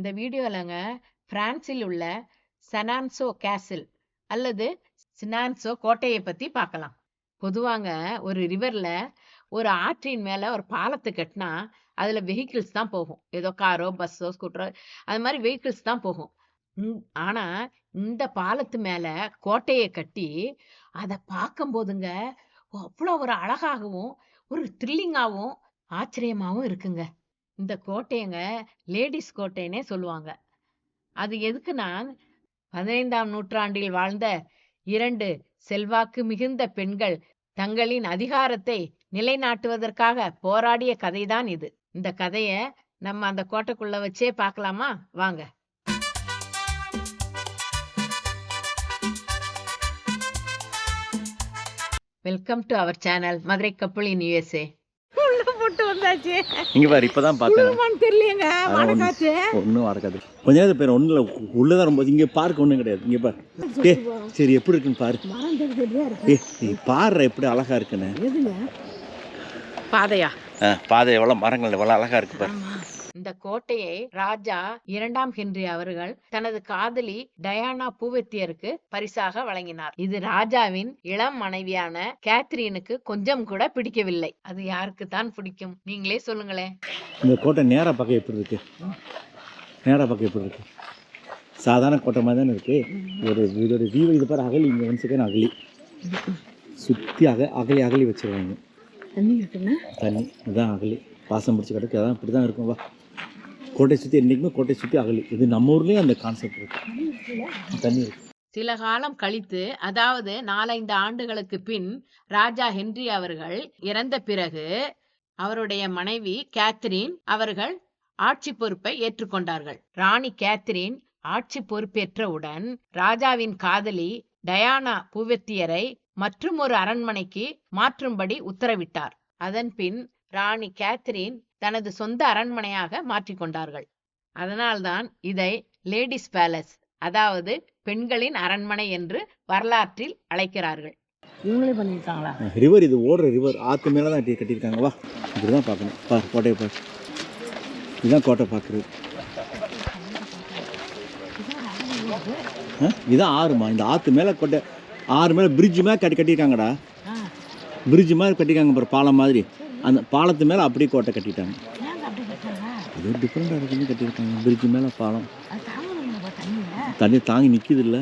இந்த வீடியோலங்க பிரான்சில் உள்ள செனான்சோ கேசில் அல்லது சினான்சோ கோட்டையை பத்தி பார்க்கலாம். பொதுவாங்க ஒரு ரிவர்ல ஒரு ஆற்றின் மேல ஒரு பாலத்தை கட்டினா அதுல வெஹிக்கிள்ஸ் தான் போகும். ஏதோ காரோ பஸ்ஸோ ஸ்கூட்டரோ அது மாதிரி வெஹிக்கிள்ஸ் தான் போகும். ஆனா இந்த பாலத்து மேல கோட்டையை கட்டி அதை பார்க்கும் போதுங்க அவ்வளோ ஒரு அழகாகவும் ஒரு த்ரில்லிங்காகவும் ஆச்சரியமாகவும் இருக்குங்க. இந்த கோட்டையங்க லேடிஸ் கோட்டைன்னே சொல்லுவாங்க. அது எதுக்குன்னா 15ஆம் நூற்றாண்டில் வாழ்ந்த 2 செல்வாக்கு மிகுந்த பெண்கள் தங்களின் அதிகாரத்தை நிலைநாட்டுவதற்காக போராடிய கதைதான் இது. இந்த கதைய நம்ம அந்த கோட்டைக்குள்ள வச்சே பார்க்கலாமா? வாங்க. Welcome to our channel Madurai couple in USA. போட்டு வந்தாச்சு. இங்க பாரு, இப்பதான் பார்த்தேன். தெரியலங்க, வடக்காச்சு ஒன்றும் வடக்காது. கொஞ்ச நேரம் பேர் ஒன்றும் உள்ளதான் ரொம்ப. இங்கே பார்க்க ஒன்றும் கிடையாது. இங்கே பாரு. சரி, எப்படி இருக்குன்னு பாரு. நீ பாரு எப்படி அழகா இருக்குன்னு. பாதையா? பாதை எவ்வளோ மரங்கள் எவ்வளோ அழகா இருக்கு பாரு. இந்த கோட்டையை ராஜா 2ஆம் ஹென்றி அவர்கள் தனது காதலி டயானா பூவெத்தியருக்கு பரிசாக வழங்கினார். இது ராஜாவின் இளம் மனைவியான கேத்ரீனுக்கு கொஞ்சம் கூட பிடிக்கவில்லை. அது யாருக்கு தான் பிடிக்கும்? நீங்களே சொல்லுங்களேன். இந்த கோட்டை நேரா பக்கம் எப்படி இருக்கு? நேரா பக்கம் எப்படி இருக்கு? சாதாரண கோட்டை மாதிரி தானே இருக்கு. ஒரு இதோட வியூ இது பாரு. அகலி இங்கே ஒன் செகண்ட் அகலி சுற்றி அகலி அகலி வச்சிருவாங்க. தண்ணி இருக்குன்னா தண்ணி இதுதான் அகலி. பாசம் பிடிச்சி கிடக்கு. அதான் இப்படி தான் இருக்கும். வா, கோட்டை சுற்றி என்றைக்குமே கோட்டை சுற்றி அகலி. இது நம்ம ஊர்லேயும் அந்த கான்செப்ட் இருக்கு. தண்ணி இருக்கு. சில காலம் கழித்து, அதாவது 4-5 ஆண்டுகளுக்கு பின் ராஜா ஹென்றி அவர்கள் இறந்த பிறகு அவருடைய மனைவி கேத்ரீன் அவர்கள் ஆட்சி பொறுப்பை ஏற்றுக்கொண்டார்கள். ராணி கேத்ரீன் ஆட்சி பொறுப்பேற்றவுடன் ராஜாவின் காதலி டயானா பூவெத்தியரை மற்றும் ஒரு அரண்மனைக்கு மாற்றும்படி உத்தரவிட்டார். அதன் பின் ராணி கேத்ரீன் தனது சொந்த அரண்மனையாக மாற்றிக்கொண்டார்கள். அதனால்தான் இதை லேடிஸ் பேலஸ், அதாவது பெண்களின் அரண்மனை என்று வரலாற்றில் அழைக்கிறார்கள். இவங்களே பண்ணியிருக்காங்களா? ரிவர், இது ஓடுற ரிவர். ஆற்று மேலே தான் கட்டியிருக்காங்க. வா, இப்படிதான் பார்க்கணும். பாரு, கோட்டையை பாரு. இதுதான் கோட்டை பார்க்குறது. இதான் ஆறுமா. இந்த ஆற்று மேலே கோட்டை, ஆறு மேலே பிரிட்ஜ் மேலே கட்டியிருக்காங்கடா. பிரிட்ஜ் மாதிரி கட்டியிருக்காங்க பாரு, பாலம் மாதிரி. அந்த பாலத்து மேலே அப்படியே கோட்டை கட்டிட்டாங்க. இது டிஃப்ரெண்டாக இருக்குன்னு கட்டியிருக்காங்க. பிரிட்ஜ் மேலே பாலம். தண்ணி தாங்கி நிற்கிது இல்லை?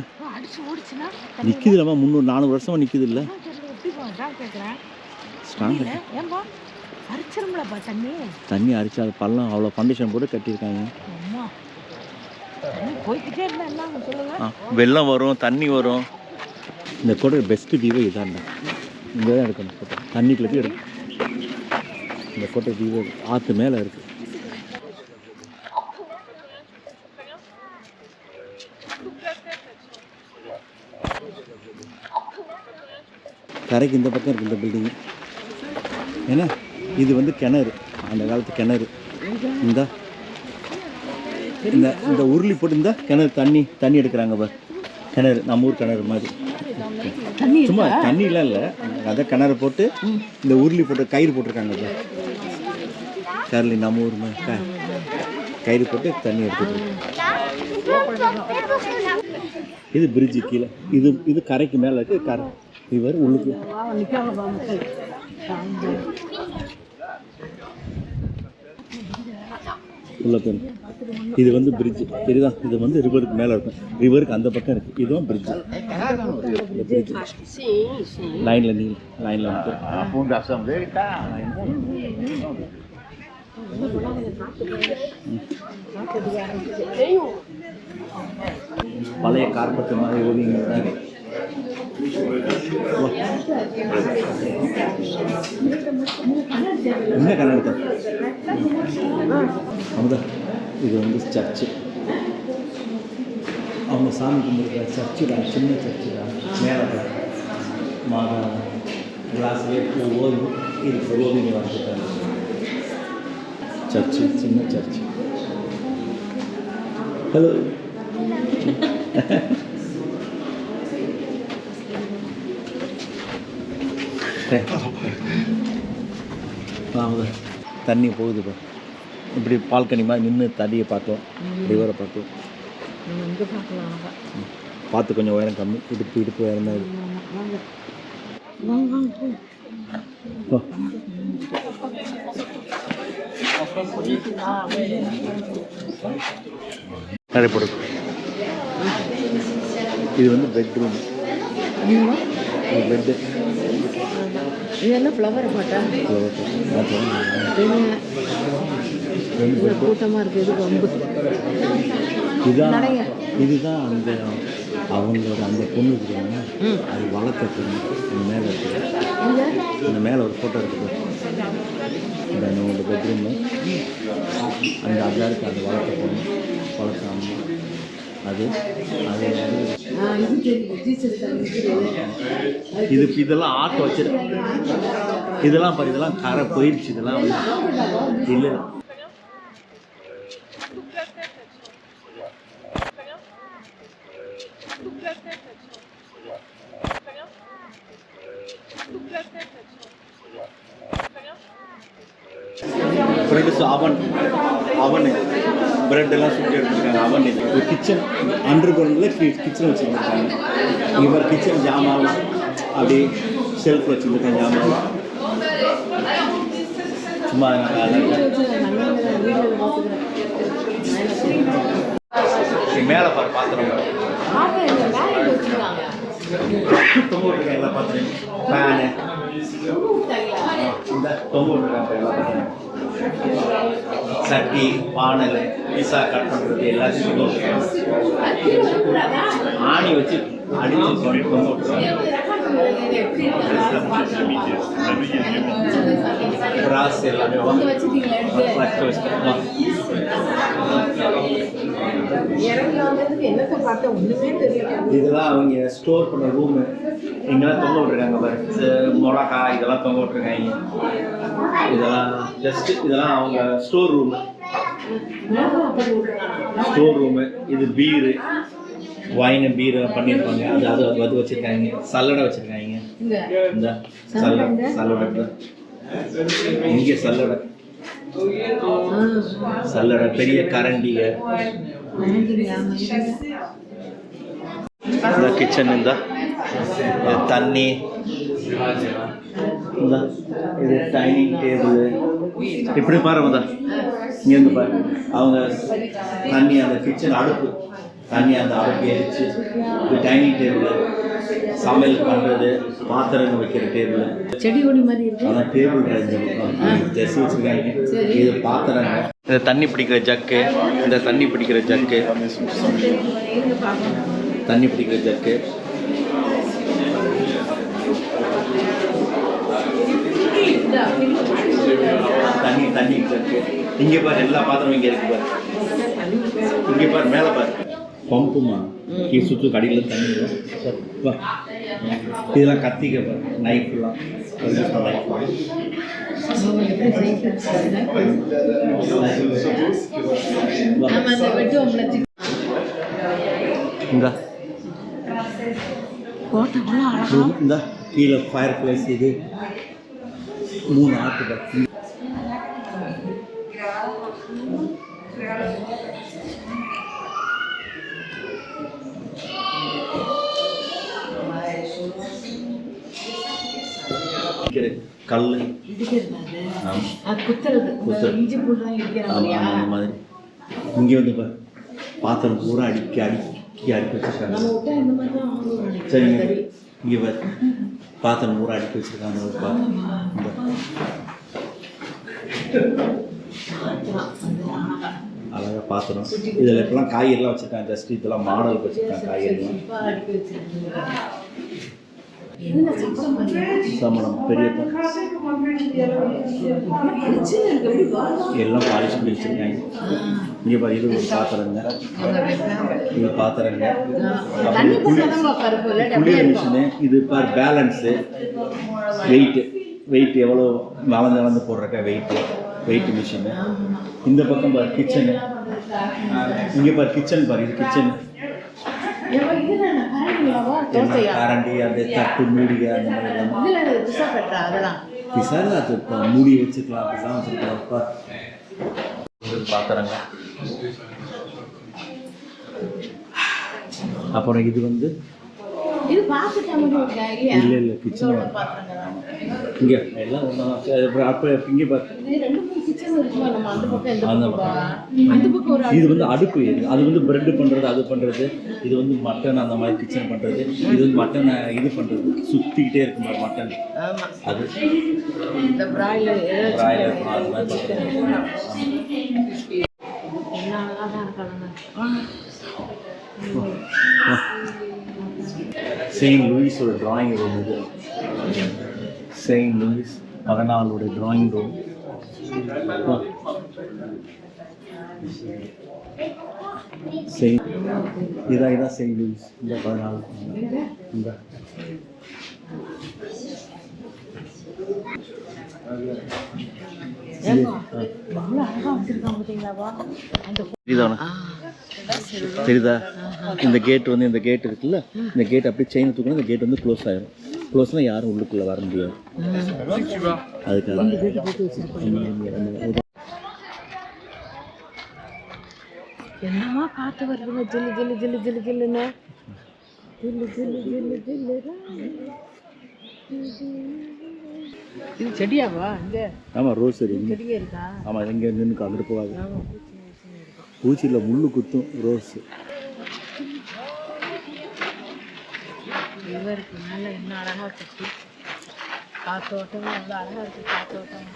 நிற்கிது இல்லாம 300-400 வருஷமாக நிற்கிது இல்லை? தண்ணி அரிச்சு அது பள்ளம் அவ்வளோ ஃபவுண்டேஷன் போட்டு கட்டியிருக்காங்க. வெள்ளம் வரும், தண்ணி வரும். இந்த கோட்டை பெஸ்ட்டு வியூவே இதாண்டா. இங்கே தான் எடுக்கணும் கோட்டை. தண்ணிக்குள்ளே போய் எடுக்கணும். இந்த கோட்டை வியூவே ஆற்று மேலே இருக்குது. கரைக்கு இந்த பக்கம் இருக்குது இந்த பில்டிங்கு. ஏன்னா இது வந்து கிணறு, அந்த காலத்து கிணறு. இந்த இந்த உருளி போட்டு இந்த கிணறு தண்ணி எடுக்கிறாங்க பார். கிணறு நம்ம ஊர் கிணறு மாதிரி. சும்மா தண்ணிலாம் இல்லை, அதை கிணறு போட்டு இந்த உருளி போட்டு கயிறு போட்டிருக்காங்க பார். கரளி நம்ம ஊர் மாதிரி கயிறு போட்டு தண்ணி எடுத்துட்டு. இது பிரிட்ஜு கீழே. இது கரைக்கு மேலே இருக்குது. கரை இவர் உள்ளுக்கு உள்ள போய். இது வந்து பிரிட்ஜு தெரியுதா? இது வந்து ரிவருக்கு மேலே இருக்கும். ரிவருக்கு அந்த பக்கம் இருக்குது. இதுவும் பிரிட்ஜு. பிரிட்ஜு லைனில் லைனில் வந்து பழைய கார்பெட் மாதிரி ஓவியங்கள். என்ன கன்னடத்தை அமுதா? இது வந்து சர்ச்சு. அவங்க சாமி கும்பிடுற சர்ச்சு தான். சின்ன சர்ச்சு தான். மேலே மாதா கிளாஸ்லேயே ஓவியம் இருக்கு. ஓவியம் வரைஞ்சிட்டாங்க. சர்ச்சு, சின்ன சர்ச்சு. ஹலோ. தண்ணி போகுது பாரு. இப்படி பால்கனி மாதிரி நின்று தடியை பார்த்தோம், ரிவரை பார்த்தோம். இங்கே பார்க்கலாம். பார்த்து கொஞ்சம் உயரம் கம்மி, இடுப்பு இடுப்பு உயரம் தான். நிறைய போடு. இது வந்து பெட்ரூம், பெட்டு. இதெல்லாம் ஃப்ளவர் போட்டா கூட்டமாக இருக்குது. ரொம்ப இதுதான் அந்த அவங்களோட அந்த பொண்ணு இருக்கிறாங்க, அது வளர்த்த பொண்ணு. அந்த மேலே இருக்குது, அந்த மேலே ஒரு ஃபோட்டோ இருக்குது. இந்த நம்மளோட பெட்ரூமு அந்த அதான் இருக்குது, அந்த வளர்த்த பொண்ணு, வளர்த்த அம்மா. அது அது இது இதெல்லாம் ஆட்டோ வச்சிரு. இதெல்லாம் பாரு, இதெல்லாம் கரை போயிடுச்சு. இதெல்லாம் இல்லை. அவன் அவனு பிரெட் எல்லாம் சுற்றி எடுத்துருக்காங்க. அவன் இது கிச்சன் அண்டர் கிரவுண்டில் கிச்சன் வச்சுருந்துருக்காங்க. இங்கே கிச்சன் ஜாமான்லாம் அப்படியே ஷெல்ஃப் வச்சுருந்துருக்காங்க. ஜாமான்லாம் சும்மா மேலே பாரு பாத்திரம் தொங்க விட்டுருக்காங்க. எல்லாம் பாத்திரம் ஃபேனு இந்த தொங்க விட்டுருக்காங்க. எல்லாம் பாத்திரம் சட்டி, பானல், பீஸா கட் பண்ணுறது எல்லாத்தையும் ஆணி வச்சு அடிச்சு தொங்க விட்டுருக்காங்க. பிராஸ் எல்லாமே ஃபஸ்ட்டு வச்சுருக்காங்க. இதெல்லாம் அவங்க ஸ்டோர் பண்ண ரூமு. இங்கெல்லாம் தொங்க விட்டுருக்காங்க பாரு, மிளகா இதெல்லாம் தொங்க விட்டுருக்காங்க. இதெல்லாம் ஜஸ்ட் இதெல்லாம் அவங்க ஸ்டோர் ரூமு. இது பீரு, வைனு பீரு பண்ணியிருப்பாங்க. அது வச்சுருக்காங்க. சல்லடை வச்சுருக்காங்க. இந்த சல்லடை இங்கே சல்லடை பெரிய கரண்டிக. இந்த கிச்சன், இந்த தண்ணி, இந்த இது டைனிங் டேபிள். இப்படி பாருங்க, இங்கேருந்து பாரு அவங்க தண்ணி அந்த கிச்சன் அடுப்பு, தண்ணி அந்த அடுப்பு எரிச்சு. இது டைனிங் டேபிள், சமையல் பண்ணுறது, பாத்திரங்கள் வைக்கிற டேபிள். செடி கொடி மாதிரி அதான் டேபிள் ஜெர்சி வச்சுருக்காங்க. இது பாத்திரங்க. இந்த தண்ணி பிடிக்கிற ஜக்கு, இந்த தண்ணி பிடிக்கிற ஜக்கு, தண்ணி பிடிக்கிற ஜக்கு. தண்ணி ஜக்கு. இங்கே பாரு எல்லா பாத்திரமும் இங்கே இருக்கு பாரு. இங்கே பாரு மேலே பாரு பம்புமா கீழே சுற்று கடியில் தண்ணி வா. இதெல்லாம் கத்திக்க பாரு, நைஃப்லாம் இந்த கீழே ஃபயர் பிளேஸ். இது 3 ஆட்டுகள். கல் மாதிரி. இங்கே வந்து பாத்திரம் பூரா அடுக்கி வச்சிருக்காங்க. சரி, இங்கே பாத்திரம் பூரா அடுக்கி வச்சிருக்காங்க. ஒரு அழகாக பாத்திரம். இதில் இப்பெல்லாம் காய்கறிலாம் வச்சுருக்காங்க. ஜஸ்ட் இதெல்லாம் மாடலுக்கு வச்சுருக்காங்க காய்கறிலாம். சமணம் பெரிய எல்லாம் பாலிஷ் பண்ணி வச்சுருக்காங்க. இங்கே பாரு, இது ஒரு பாத்திரங்க, இது பாத்திரங்க. குளியல் மிஷினு. இது பார் பேலன்ஸு, வெயிட் எவ்வளோ வளர்ந்து போடுறக்க வெயிட் மிஷினு. இந்த பக்கம் பாரு கிச்சனு. இங்கே பாரு கிச்சன் பாரு, இது கிச்சன். கரண்டி, அந்த தட்டு மூடிக, அந்த மாதிரி பிசால அது மூடி வச்சுக்கலாம். அப்படிலாம் வச்சுருக்காப்பா. பாத்திரங்க. அப்புறம் இது வந்து இது பாத்துட்டா மட்டும் இருக்கா இல்லையா? இல்லை கிச்சன் இங்கே எல்லாம் ஒன்றா. அப்போ இங்கே பார்த்து இது 2-3 கிச்சன் இருக்குமா? நம்ம அந்த பக்கம் இந்த பக்கம் அந்த பக்கம் ஒரு இது வந்து அடுப்பு, அது வந்து பிரெட் பண்ணுறது, அது பண்ணுறது. இது வந்து மட்டன் அந்த மாதிரி கிச்சன் பண்ணுறது. இது வந்து மட்டனை இது பண்ணுறது, சுற்றிக்கிட்டே இருக்கும் பாரு மட்டன். அது இந்த பிராய்லர் அது மாதிரி பண்ணுறது. என்ன அழகாக தான் இருக்காங்க. செயின்ட் லூயிஸோட டிராயிங் ரூம் இது. Saint Louis 14 drawing room. இதான் செயின்ட் லூயிஸ். இந்த 14 இந்த தெரியுதா? இந்த கேட் வந்து இந்த கேட் இருக்குல்ல, இந்த கேட் அப்படியே செயின் தூக்கணும். இந்த கேட் வந்து க்ளோஸ் ஆயிரும். க்ளோஸ்னா யாரும் உள்ளுக்குள்ள வர முடியாது. அதுக்காக என்னமா காத்து வருதுங்க, ஜில்லு ஜில்லு ஜில்லு ஜில்லு ஜில்லுன்னு. ஜில்லு ஜில்லு ஜில்லு ஜில்லு. இது செடியாவா? இங்க ஆமாம், ரோஸ் செடி செடியே இருக்கா? ஆமாம், இங்கே நின்று அங்கிட்டு போகாது. பூச்சியில் முள்ளு குத்தும் ரோஸ். இவருக்கு மேலே என்ன அழகா கட்டி காத்தோட்டம், அவ்வளோ அழகா இருக்கு காத்தோட்டம்.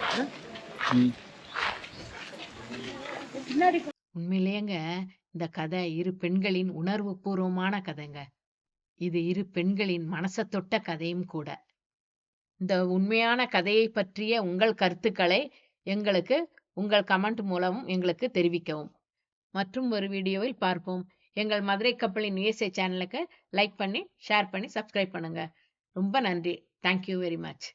உண்மையிலேங்க இந்த கதை இரு பெண்களின் உணர்வு பூர்வமான கதைங்க. இது இரு பெண்களின் மனசை தொட்ட கதையும் கூட. இந்த உண்மையான கதையை பற்றிய உங்கள் கருத்துக்களை எங்களுக்கு உங்கள் கமெண்ட் மூலம் எங்களுக்கு தெரிவிக்கவும். மற்றும் ஒரு வீடியோவில் பார்ப்போம். எங்கள் மதுரை கப்பலின் USA சேனலுக்கு லைக் பண்ணி, ஷேர் பண்ணி, சப்ஸ்கிரைப் பண்ணுங்க. ரொம்ப நன்றி. Thank you very much.